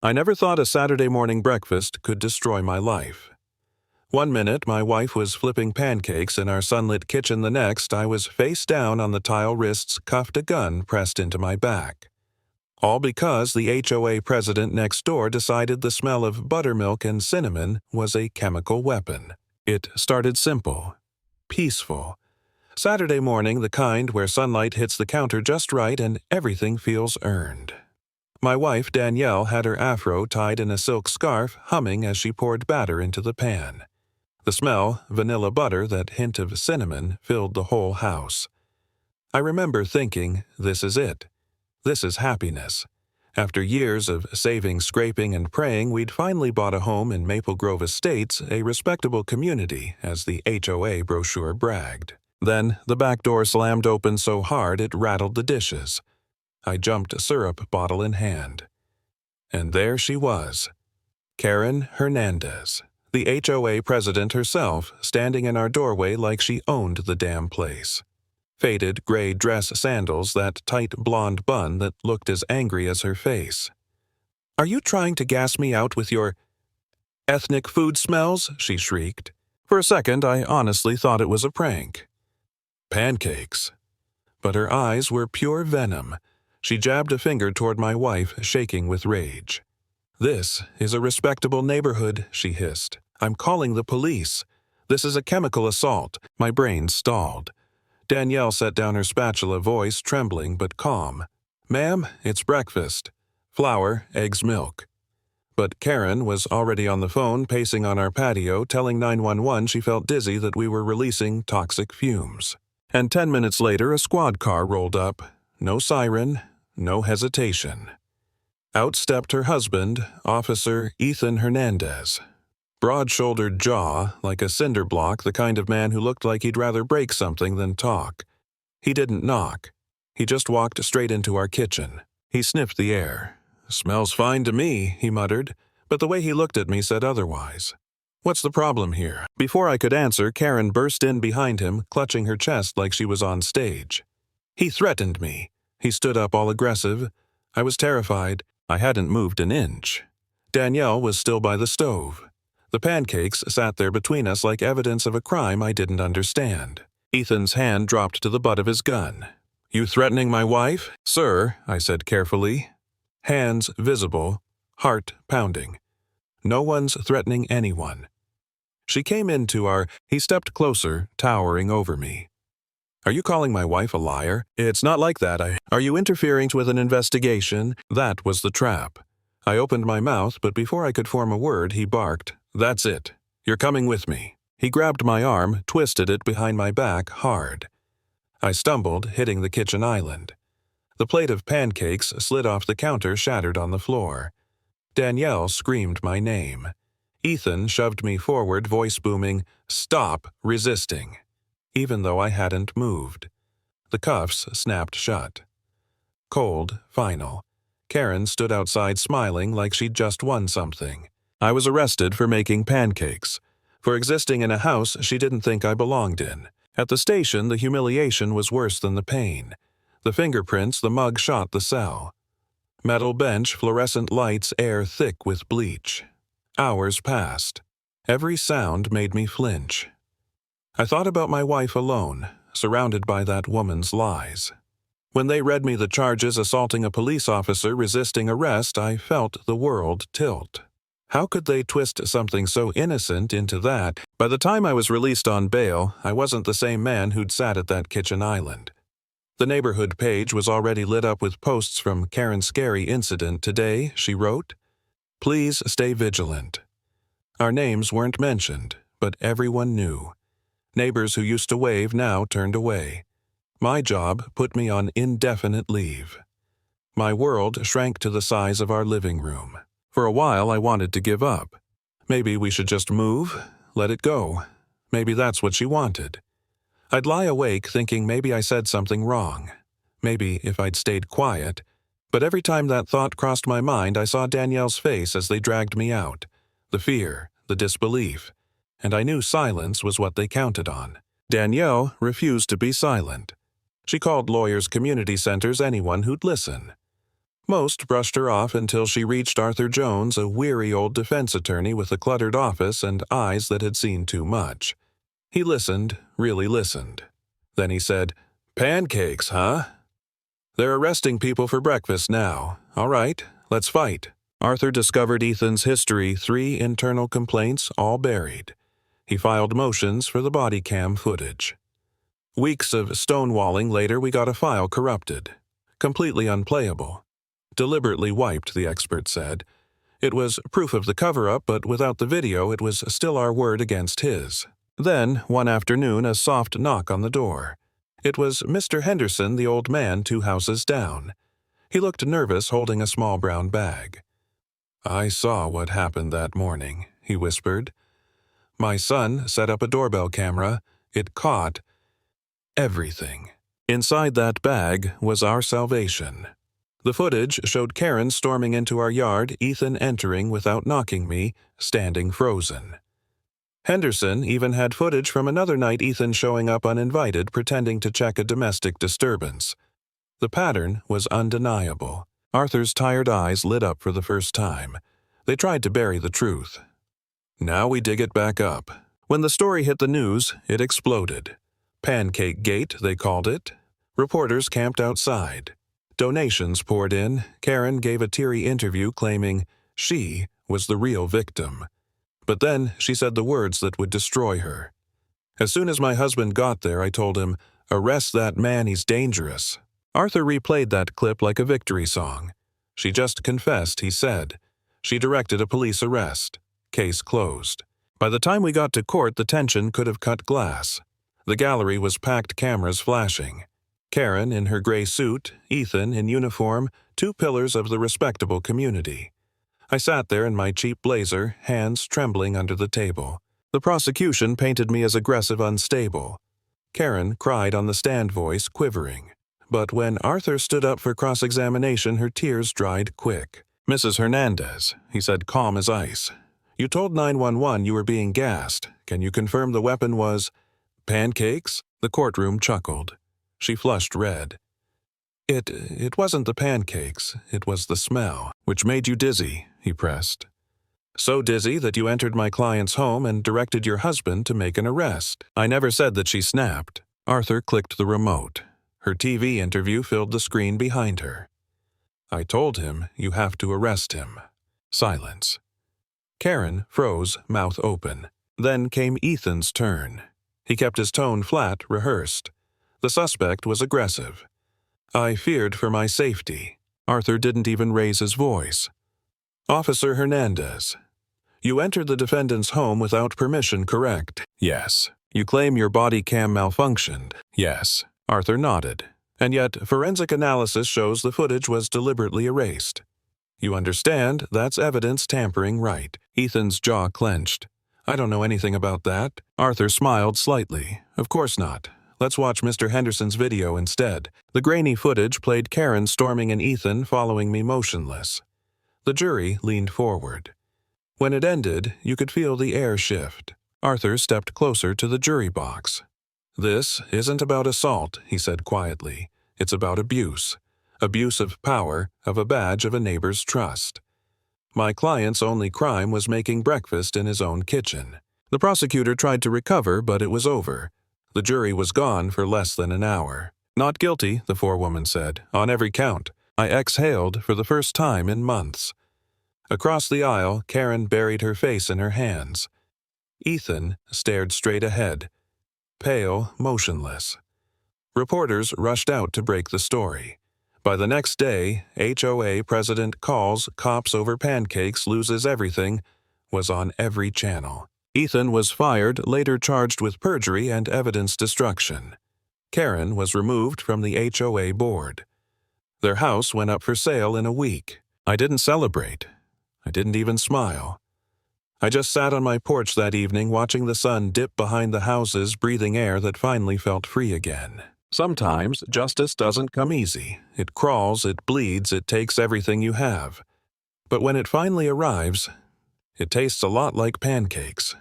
I never thought a Saturday morning breakfast could destroy my life. One minute, my wife was flipping pancakes in our sunlit kitchen. The next, I was face down on the tile wrists, cuffed, a gun pressed into my back. All because the HOA president next door decided the smell of buttermilk and cinnamon was a chemical weapon. It started simple, peaceful. Saturday morning, the kind where sunlight hits the counter just right and everything feels earned. My wife, Danielle, had her afro tied in a silk scarf, humming as she poured batter into the pan. The smell, vanilla butter, that hint of cinnamon, filled the whole house. I remember thinking, this is it. This is happiness. After years of saving, scraping, and praying, we'd finally bought a home in Maple Grove Estates, a respectable community, as the HOA brochure bragged. Then the back door slammed open so hard it rattled the dishes. I jumped, a syrup bottle in hand. And there she was, Karen Hernandez, the HOA president herself, standing in our doorway like she owned the damn place. Faded gray dress sandals, that tight blonde bun that looked as angry as her face. "Are you trying to gas me out with your ethnic food smells?" she shrieked. For a second, I honestly thought it was a prank. Pancakes. But her eyes were pure venom. She jabbed a finger toward my wife, shaking with rage. "This is a respectable neighborhood," she hissed. "I'm calling the police. This is a chemical assault." My brain stalled. Danielle set down her spatula, voice trembling but calm. "Ma'am, it's breakfast. Flour, eggs, milk." But Karen was already on the phone, pacing on our patio, telling 911 she felt dizzy, that we were releasing toxic fumes. And 10 minutes later, a squad car rolled up. No siren, no hesitation. Out stepped her husband, Officer Ethan Hernandez. Broad-shouldered jaw, like a cinder block, the kind of man who looked like he'd rather break something than talk. He didn't knock. He just walked straight into our kitchen. He sniffed the air. "Smells fine to me," he muttered, but the way he looked at me said otherwise. "What's the problem here?" Before I could answer, Karen burst in behind him, clutching her chest like she was on stage. "He threatened me." He stood up, all aggressive. I was terrified. I hadn't moved an inch. Danielle was still by the stove. The pancakes sat there between us like evidence of a crime I didn't understand. Ethan's hand dropped to the butt of his gun. "You threatening my wife?" "Sir," I said carefully. Hands visible, heart pounding. "No one's threatening anyone." She came into our... He stepped closer, towering over me. "Are you calling my wife a liar?" "It's not like that. Are you interfering with an investigation?" That was the trap. I opened my mouth, but before I could form a word, he barked, "That's it. You're coming with me." He grabbed my arm, twisted it behind my back hard. I stumbled, hitting the kitchen island. The plate of pancakes slid off the counter, shattered on the floor. Danielle screamed my name. Ethan shoved me forward, voice booming, "Stop resisting," even though I hadn't moved. The cuffs snapped shut. Cold, final. Karen stood outside smiling like she'd just won something. I was arrested for making pancakes, for existing in a house she didn't think I belonged in. At the station, the humiliation was worse than the pain. The fingerprints, the mug shot the cell. Metal bench, fluorescent lights, air thick with bleach. Hours passed. Every sound made me flinch. I thought about my wife alone, surrounded by that woman's lies. When they read me the charges, assaulting a police officer, resisting arrest, I felt the world tilt. How could they twist something so innocent into that? By the time I was released on bail, I wasn't the same man who'd sat at that kitchen island. The neighborhood page was already lit up with posts from Karen's scary incident. Today, she wrote, "Please stay vigilant." Our names weren't mentioned, but everyone knew. Neighbors who used to wave now turned away. My job put me on indefinite leave. My world shrank to the size of our living room. For a while, I wanted to give up. Maybe we should just move, let it go. Maybe that's what she wanted. I'd lie awake thinking maybe I said something wrong. Maybe if I'd stayed quiet. But every time that thought crossed my mind, I saw Danielle's face as they dragged me out. The fear, the disbelief. And I knew silence was what they counted on. Danielle refused to be silent. She called lawyers, community centers, anyone who'd listen. Most brushed her off until she reached Arthur Jones, a weary old defense attorney with a cluttered office and eyes that had seen too much. He listened, really listened. Then he said, "Pancakes, huh? They're arresting people for breakfast now. All right, let's fight." Arthur discovered Ethan's history, 3 internal complaints, all buried. He filed motions for the body cam footage. Weeks of stonewalling later, we got a file corrupted. Completely unplayable. Deliberately wiped, the expert said. It was proof of the cover-up, but without the video, it was still our word against his. Then, one afternoon, a soft knock on the door. It was Mr. Henderson, the old man 2 houses down. He looked nervous, holding a small brown bag. "I saw what happened that morning," he whispered. "My son set up a doorbell camera. It caught everything. Inside that bag was our salvation." The footage showed Karen storming into our yard, Ethan entering without knocking me, standing frozen. Henderson even had footage from another night, Ethan showing up uninvited, pretending to check a domestic disturbance. The pattern was undeniable. Arthur's tired eyes lit up for the first time. They tried to bury the truth. Now we dig it back up. When the story hit the news, it exploded. Pancake Gate, they called it. Reporters camped outside. Donations poured in. Karen gave a teary interview claiming she was the real victim. But then she said the words that would destroy her. As soon as my husband got there, I told him, "Arrest that man, he's dangerous." Arthur replayed that clip like a victory song. "She just confessed," he said. "She directed a police arrest. Case closed." By the time we got to court, the tension could have cut glass. The gallery was packed, cameras flashing. Karen in her gray suit, Ethan in uniform, 2 pillars of the respectable community. I sat there in my cheap blazer, hands trembling under the table. The prosecution painted me as aggressive, unstable. Karen cried on the stand, voice quivering. But when Arthur stood up for cross-examination, her tears dried quick. "Mrs. Hernandez," he said, calm as ice. "You told 911 you were being gassed. Can you confirm the weapon was pancakes?" The courtroom chuckled. She flushed red. It wasn't the pancakes. It was the smell, which made you dizzy," he pressed. "So dizzy that you entered my client's home and directed your husband to make an arrest." I never said that, she snapped. Arthur clicked the remote. Her TV interview filled the screen behind her. "I told him you have to arrest him." Silence. Karen froze, mouth open. Then came Ethan's turn. He kept his tone flat, rehearsed. The suspect was aggressive. "I feared for my safety." Arthur didn't even raise his voice. "Officer Hernandez, you entered the defendant's home without permission, correct?" "Yes." "You claim your body cam malfunctioned?" "Yes." Arthur nodded. "And yet forensic analysis shows the footage was deliberately erased. You understand that's evidence tampering, right?" Ethan's jaw clenched. "I don't know anything about that." Arthur smiled slightly. "Of course not. Let's watch Mr. Henderson's video instead." The grainy footage played Karen storming and Ethan following me motionless. The jury leaned forward. When it ended, you could feel the air shift. Arthur stepped closer to the jury box. "This isn't about assault," he said quietly. "It's about abuse. Abuse of power, of a badge of a neighbor's trust. My client's only crime was making breakfast in his own kitchen." The prosecutor tried to recover, but it was over. The jury was gone for less than an hour. "Not guilty," the forewoman said, "on every count." I exhaled for the first time in months. Across the aisle, Karen buried her face in her hands. Ethan stared straight ahead, pale, motionless. Reporters rushed out to break the story. By the next day, HOA president calls cops over pancakes, loses everything, was on every channel. Ethan was fired, later charged with perjury and evidence destruction. Karen was removed from the HOA board. Their house went up for sale in a week. I didn't celebrate. I didn't even smile. I just sat on my porch that evening watching the sun dip behind the houses, breathing air that finally felt free again. Sometimes justice doesn't come easy. It crawls, it bleeds, it takes everything you have. But when it finally arrives, it tastes a lot like pancakes.